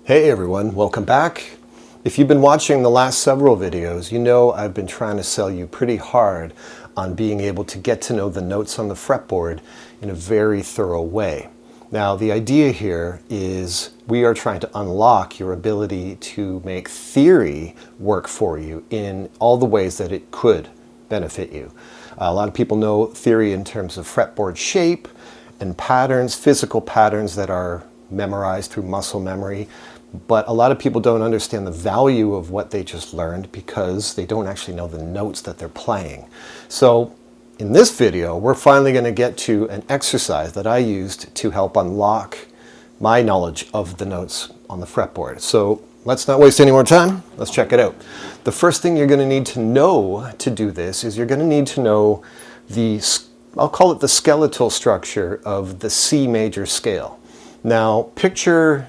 Hey everyone, welcome back. If you've been watching the last several videos, you know I've been trying to sell you pretty hard on being able to get to know the notes on the fretboard in a very thorough way. Now the idea here is we are trying to unlock your ability to make theory work for you in all the ways that it could benefit you. A lot of people know theory in terms of fretboard shape and patterns, physical patterns that are memorized through muscle memory. But a lot of people don't understand the value of what they just learned because they don't actually know the notes that they're playing. So in this video, we're finally going to get to an exercise that I used to help unlock my knowledge of the notes on the fretboard. So let's not waste any more time. Let's check it out. The first thing you're going to need to know to do this is you're going to need to know the, I'll call it the skeletal structure of the C major scale. Now picture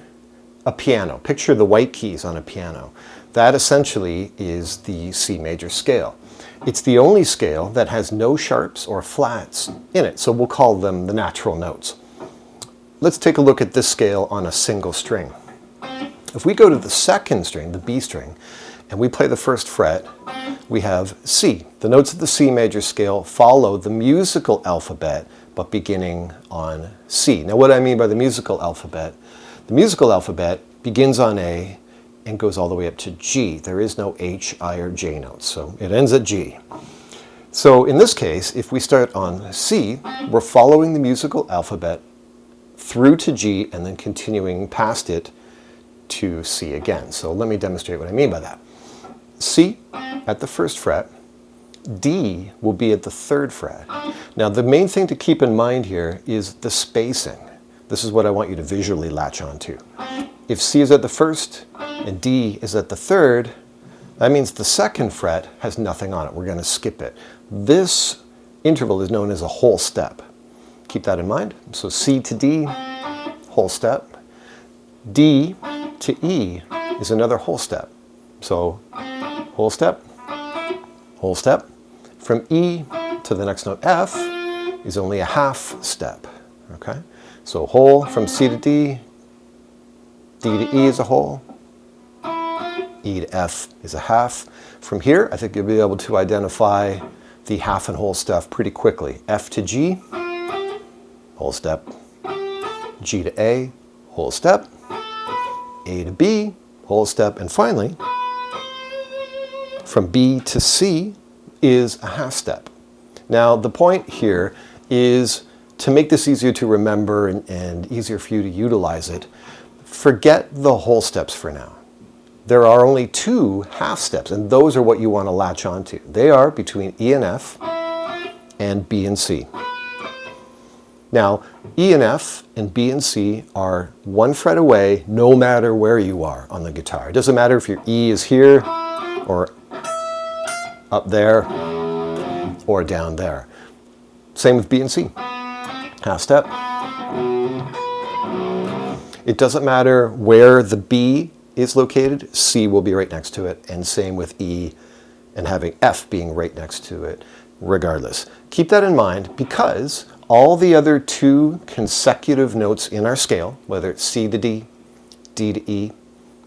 a piano. Picture the white keys on a piano. That essentially is the C major scale. It's the only scale that has no sharps or flats in it, so we'll call them the natural notes. Let's take a look at this scale on a single string. If we go to the second string, the B string, and we play the first fret, we have C. The notes of the C major scale follow the musical alphabet, but beginning on C. Now what do I mean by the musical alphabet? The musical alphabet begins on A and goes all the way up to G. There is no H, I, or J notes, so it ends at G. So in this case, if we start on C, we're following the musical alphabet through to G and then continuing past it to C again. So let me demonstrate what I mean by that. C at the first fret, D will be at the third fret. Now the main thing to keep in mind here is the spacing. This is what I want you to visually latch onto. If C is at the first and D is at the third, that means the second fret has nothing on it. We're going to skip it. This interval is known as a whole step. Keep that in mind. So C to D, whole step. D to E is another whole step. So whole step, whole step. From E to the next note F is only a half step. Okay? So whole from C to D, D to E is a whole, E to F is a half. From here, I think you'll be able to identify the half and whole stuff pretty quickly. F to G, whole step. G to A, whole step. A to B, whole step. And finally, from B to C is a half step. Now, the point here is to make this easier to remember and easier for you to utilize it, forget the whole steps for now. There are only two half steps, and those are what you want to latch onto. They are between E and F and B and C. Now, E and F and B and C are one fret away no matter where you are on the guitar. It doesn't matter if your E is here or up there or down there. Same with B and C. Half step. It doesn't matter where the B is located, C will be right next to it, and same with E and having F being right next to it regardless. Keep that in mind because all the other two consecutive notes in our scale, whether it's C to D, D to E,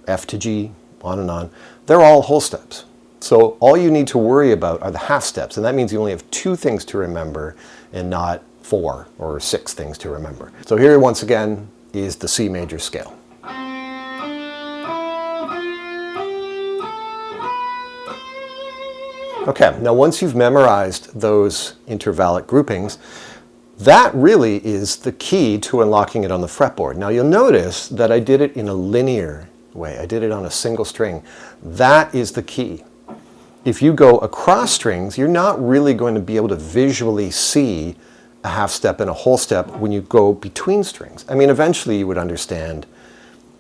F to G, on and on, they're all whole steps. So all you need to worry about are the half steps, and that means you only have two things to remember and not 4 or 6 things to remember. So here once again is the C major scale. Okay, now once you've memorized those intervallic groupings, that really is the key to unlocking it on the fretboard. Now you'll notice that I did it in a linear way. I did it on a single string. That is the key. If you go across strings, you're not really going to be able to visually see a half step and a whole step when you go between strings. I mean, eventually you would understand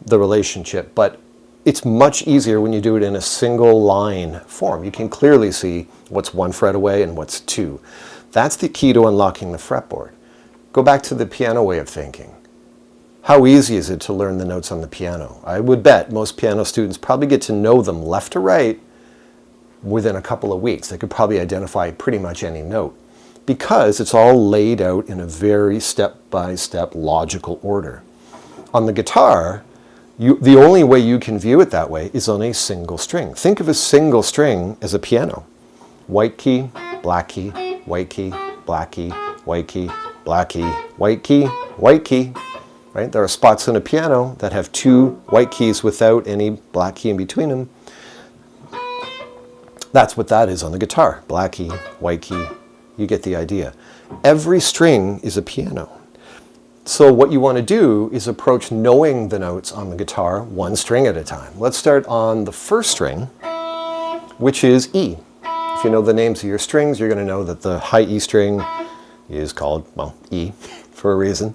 the relationship, but it's much easier when you do it in a single line form. You can clearly see what's one fret away and what's two. That's the key to unlocking the fretboard. Go back to the piano way of thinking. How easy is it to learn the notes on the piano? I would bet most piano students probably get to know them left to right within a couple of weeks. They could probably identify pretty much any note, because it's all laid out in a very step-by-step logical order. On the guitar, The only way you can view it that way is on a single string. Think of a single string as a piano. White key, black key, white key, black key, white key, black key, white key, white key. Right? There are spots on a piano that have two white keys without any black key in between them. That's what that is on the guitar. Black key, white key. You get the idea. Every string is a piano. So what you want to do is approach knowing the notes on the guitar one string at a time. Let's start on the first string, which is E. If you know the names of your strings, you're going to know that the high E string is called, well, E for a reason.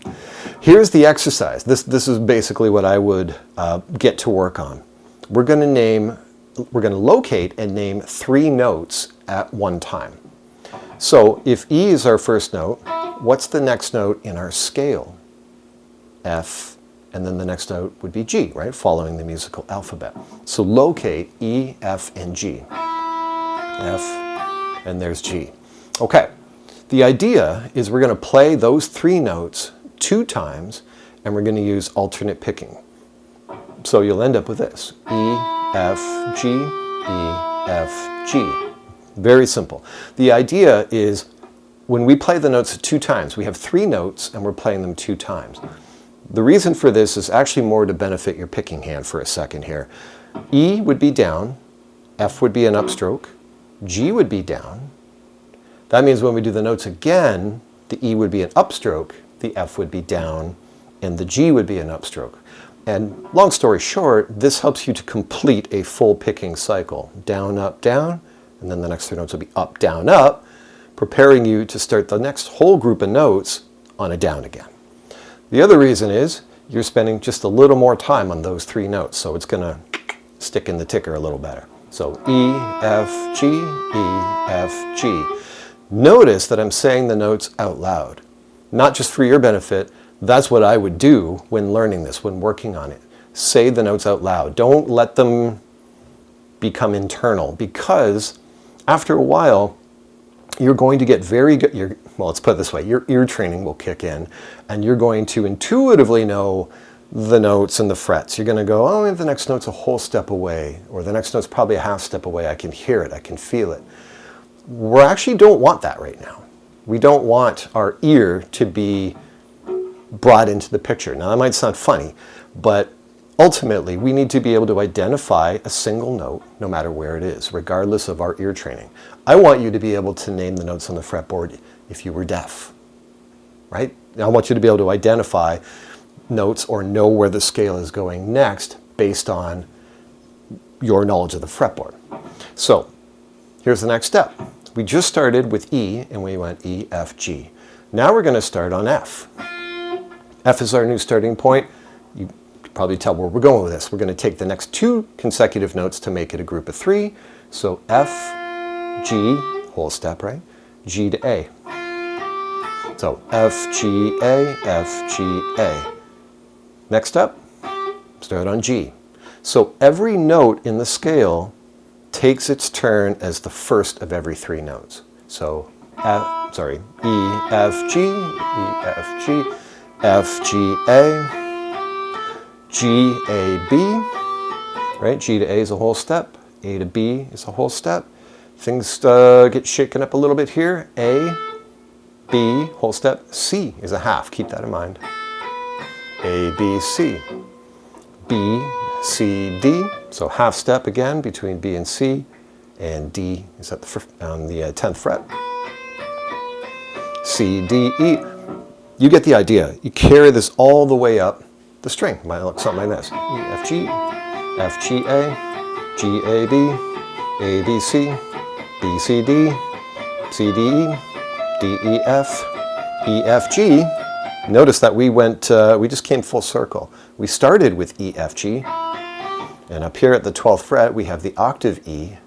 Here's the exercise. This is basically what I would get to work on. We're going to locate and name 3 notes at one time. So if E is our first note, what's the next note in our scale? F, and then the next note would be G, right? Following the musical alphabet. So locate E, F, and G. F, and there's G. Okay, the idea is we're going to play those 3 notes 2 times, and we're going to use alternate picking. So you'll end up with this. E, F, G, E, F, G. Very simple. The idea is when we play the notes 2 times, we have 3 notes and we're playing them 2 times. The reason for this is actually more to benefit your picking hand for a second here. E would be down, F would be an upstroke, G would be down. That means when we do the notes again, the E would be an upstroke, the F would be down, and the G would be an upstroke. And long story short, this helps you to complete a full picking cycle. Down, up, down, and then the next 3 notes will be up, down, up, preparing you to start the next whole group of notes on a down again. The other reason is you're spending just a little more time on those 3 notes, so it's going to stick in the ticker a little better. So E, F, G, E, F, G. Notice that I'm saying the notes out loud. Not just for your benefit, that's what I would do when learning this, when working on it. Say the notes out loud. Don't let them become internal, because after a while, you're going to get very good, well, let's put it this way, your ear training will kick in, and you're going to intuitively know the notes and the frets. You're going to go, oh, the next note's a whole step away, or the next note's probably a half step away. I can hear it, I can feel it. We actually don't want that right now. We don't want our ear to be brought into the picture. Now, that might sound funny, but ultimately, we need to be able to identify a single note, no matter where it is, regardless of our ear training. I want you to be able to name the notes on the fretboard if you were deaf, right? I want you to be able to identify notes or know where the scale is going next based on your knowledge of the fretboard. So, here's the next step. We just started with E, and we went E, F, G. Now we're going to start on F. F is our new starting point. You can probably tell where we're going with this. We're going to take the next 2 consecutive notes to make it a group of 3. So F, G, whole step, right? G to A. So F, G, A, F, G, A. Next up, start on G. So every note in the scale takes its turn as the first of every 3 notes. So E, F, G, E, F, G, F, G, A, G, A, B, right? G to A is a whole step, A to B is a whole step. Things get shaken up a little bit here. A, B, whole step, C is a half, keep that in mind. A, B, C, B, C, D, so half step again between B and C, and D is at on the 10th fret. C, D, E. You get the idea. You carry this all the way up the string. It might look something like this. E, F, G, F, G, A, G, A, B, C, B, C, D, C, D, E, D, E, F, E, F, G. Notice that we just came full circle. We started with E, F, G, and up here at the 12th fret, we have the octave E,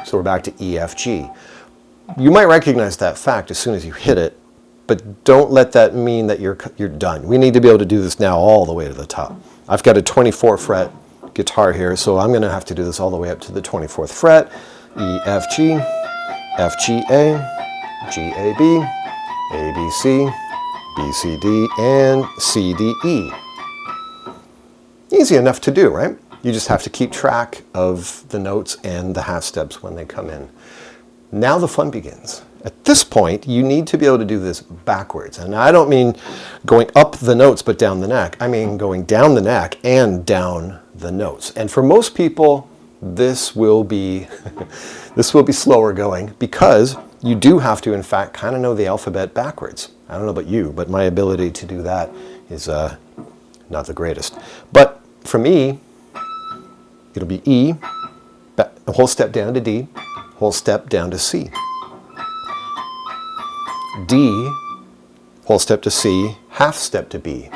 so we're back to E, F, G. You might recognize that fact as soon as you hit it, but don't let that mean that you're done. We need to be able to do this now all the way to the top. I've got a 24 fret guitar here, so I'm going to have to do this all the way up to the 24th fret. E, F, G, F, G, A, G, A, B, B, C, D, and C, D, E. Easy enough to do, right? You just have to keep track of the notes and the half steps when they come in. Now the fun begins. At this point, you need to be able to do this backwards. And I don't mean going up the notes but down the neck. I mean going down the neck and down the notes. And for most people, this will be this will be slower going because you do have to, in fact, kind of know the alphabet backwards. I don't know about you, but my ability to do that is not the greatest. But from E, it'll be E, a whole step down to D, whole step down to C. D, whole step to C, half step to B.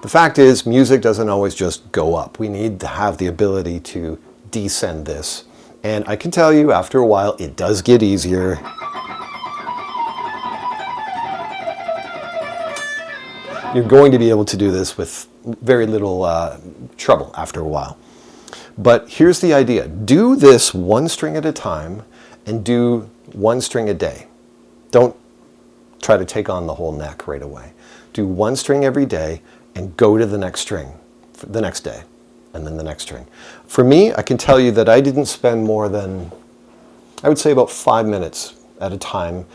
The fact is, music doesn't always just go up. We need to have the ability to descend this. And I can tell you, after a while, it does get easier. You're going to be able to do this with very little trouble after a while. But here's the idea. Do this one string at a time and do one string a day. Don't try to take on the whole neck right away. Do one string every day and go to the next string the next day, and then the next string. For me, I can tell you that I didn't spend more than, I would say, about 5 minutes at a time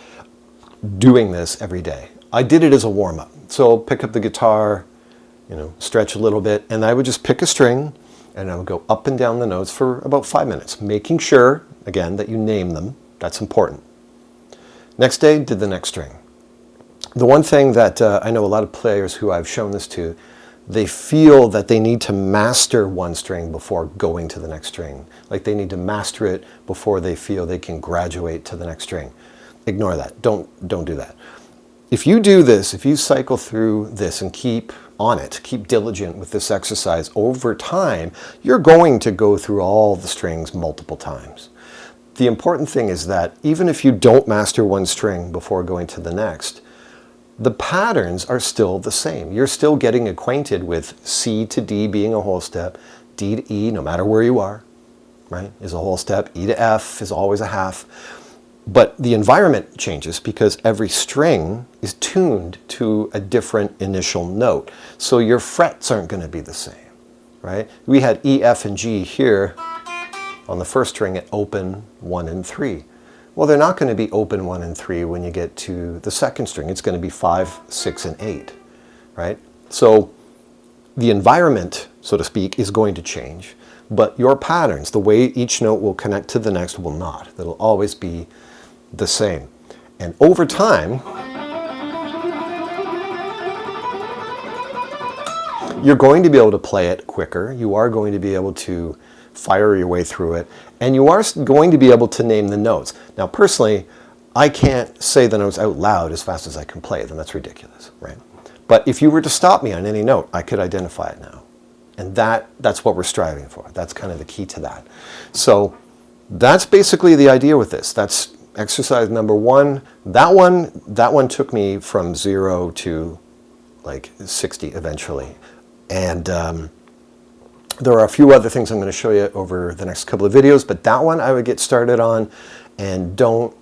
doing this every day. I did it as a warm-up. So pick up the guitar, stretch a little bit, and I would just pick a string and I would go up and down the notes for about 5 minutes, making sure, again, that you name them. That's important. Next day, did the next string. The one thing that I know a lot of players who I've shown this to, they feel that they need to master one string before going to the next string. Like they need to master it before they feel they can graduate to the next string. Ignore that. Don't do that. If you do this, if you cycle through this and keep on it, keep diligent with this exercise over time, you're going to go through all the strings multiple times. The important thing is that even if you don't master one string before going to the next, the patterns are still the same. You're still getting acquainted with C to D being a whole step, D to E, no matter where you are, right, is a whole step, E to F is always a half. But the environment changes because every string is tuned to a different initial note. So your frets aren't going to be the same, right? We had E, F, and G here on the first string at open 1 and 3. Well, they're not going to be open 1 and 3 when you get to the second string. It's going to be 5, 6, and 8, right? So the environment, so to speak, is going to change, but your patterns, the way each note will connect to the next, will not. It'll always be the same. And over time, you're going to be able to play it quicker. You are going to be able to fire your way through it, and you are going to be able to name the notes. Now, personally, I can't say the notes out loud as fast as I can play them. That's ridiculous, right? But if you were to stop me on any note, I could identify it now. And that's what we're striving for. That's kind of the key to that. So that's basically the idea with this. That's exercise number 1. That one took me from 0 to like 60 eventually. And there are a few other things I'm going to show you over the next couple of videos, but that one I would get started on, and don't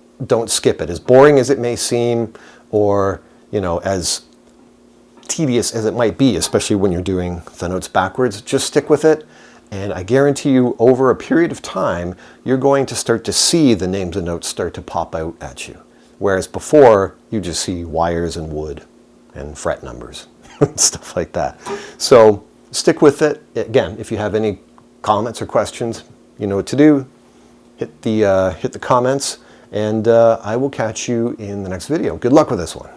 skip it. As boring as it may seem, or as tedious as it might be, especially when you're doing the notes backwards, just stick with it. And I guarantee you, over a period of time, you're going to start to see the names of notes start to pop out at you. Whereas before, you just see wires and wood and fret numbers, stuff like that. So stick with it. Again, if you have any comments or questions, you know what to do. Hit the comments, and I will catch you in the next video. Good luck with this one.